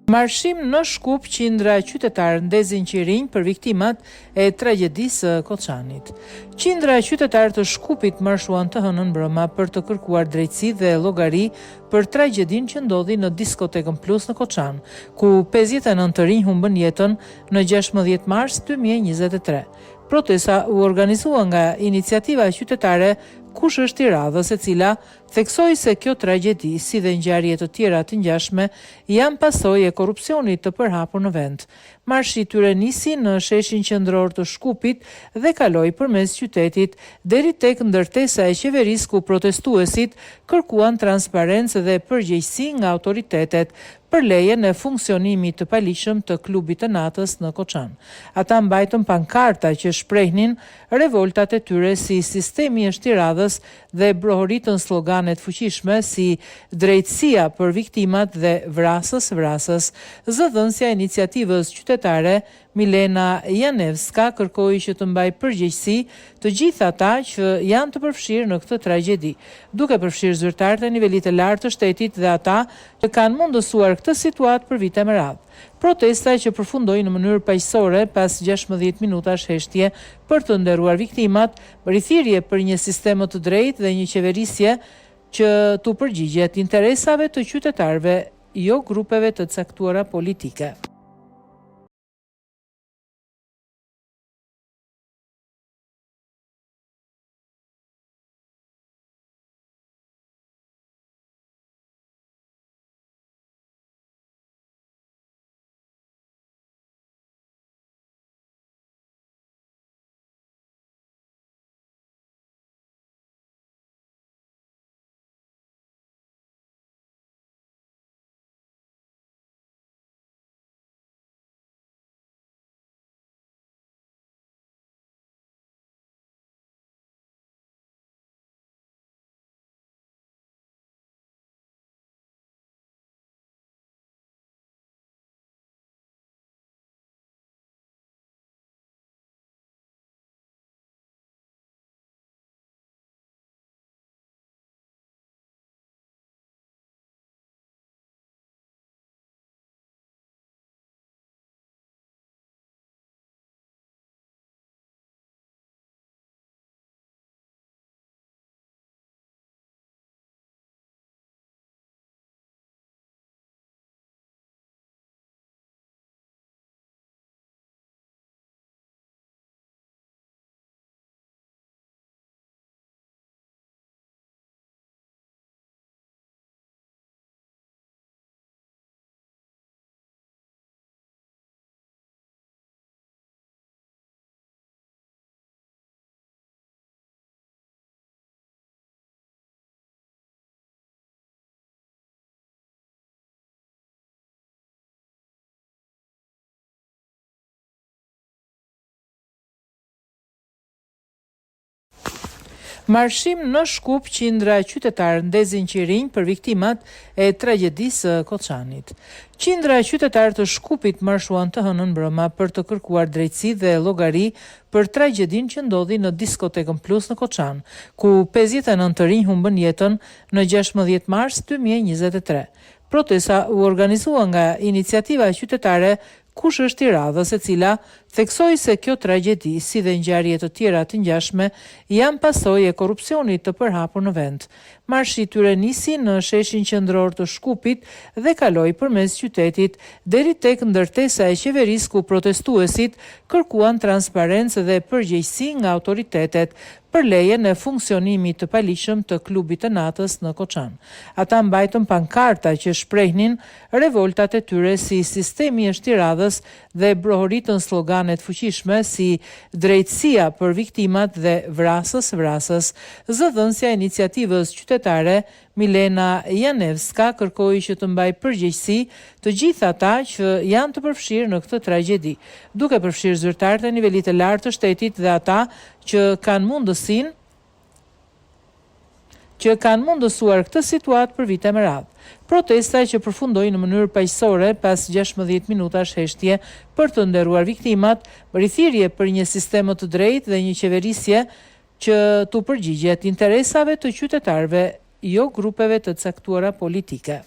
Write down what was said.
Marshim në Shkup, qindra qytetarë ndezin qirinj për viktimat e tragjedisë Koçanit. Qindra qytetarë të Shkupit marshuan të hënën mbrëma për të kërkuar drejtësi dhe llogari për tragjedin që ndodhi në diskotekën Plus në Koçan, ku 59 të rinj humbën jetën në 16 mars 2023. Protesta u organizua nga iniciativa qytetare Kush është i radhës, e cila theksoi se kjo tragjedi, si dhe ngjarje të tjera të ngjashme, janë pasojë e korrupsionit të përhapur në vend. Marshi i tyre nisi në sheshin qendror të Shkupit dhe kaloi përmes qytetit deri tek ndërtesa e qeverisë, ku protestuesit kërkuan transparencë dhe përgjegjësi nga autoritetet për lejen e funksionimit të paligjshëm të klubit të natës në Koçan. Ata mbajtën pankarta që shprehnin revoltat e tyre si sistemi është i radhës dhe brohoritën sloganet fuqishme si drejtësia për viktimat dhe vrasës. Zëdhënësja e iniciativës qytetare Milena Janevska kërkoi që të mbaj përgjegjësi të gjithë ata që janë të përfshirë në këtë tragjedi, duke përfshirë zyrtarët e nivelit të lartë të shtetit dhe ata që kanë mundësuar këtë situatë për vite me radhë. Protesta që përfundoi në mënyrë paqësore pas 16 minutash heshtje për të nderuar viktimat, rithirrje për një sistem më të drejtë dhe një qeverisje që t'u përgjigjet interesave të qytetarëve, jo grupeve të caktuara politike. Marshim në Shkup, qindra qytetarë ndezin qirinj për viktimat e tragjedisë Koçanit. Qindra qytetarë të Shkupit marshuan të hënën mbrëma për të kërkuar drejtësi dhe llogari për tragjedin që ndodhi në diskotekën Plus në Koçan, ku 59 të rinj humbën jetën në 16 mars 2023. Protesta u organizua nga iniciativa qytetare Kush është i radhës, e cila theksoi se kjo tragjedi, si dhe ngjarje të tjera të ngjashme, janë pasojë e korrupsionit të përhapur në vend. Marshi i tyre nisi në sheshin qendror të Shkupit dhe kaloi përmes qytetit deri tek ndërtesa e qeverisë, ku protestuesit kërkuan transparencë dhe përgjegjësi nga autoritetet për lejen e funksionimit të paligjshëm të klubit të natës në Koçan. Ata mbajtën pankarta që shprehnin revoltat e tyre si sistemi është i radhës dhe brohoritën sloganet fuqishme si drejtësia për viktimat dhe vrasës. Zëdhënësja e iniciativës qytetare Milena Janevska kërkoi që të mbaj përgjegjësi të gjithë ata që janë të përfshirë në këtë tragjedi, duke përfshirë zyrtarët e nivelit të lartë të shtetit dhe ata që kanë mundësuar këtë situatë për vite me radhë. Protesta që përfundoi në mënyrë paqësore pas 16 minutash heshtje për të nderuar viktimat, rithirrje për një sistem më të drejtë dhe një qeverisje që t'u përgjigjet interesave të qytetarëve, jo grupeve të caktuara politike.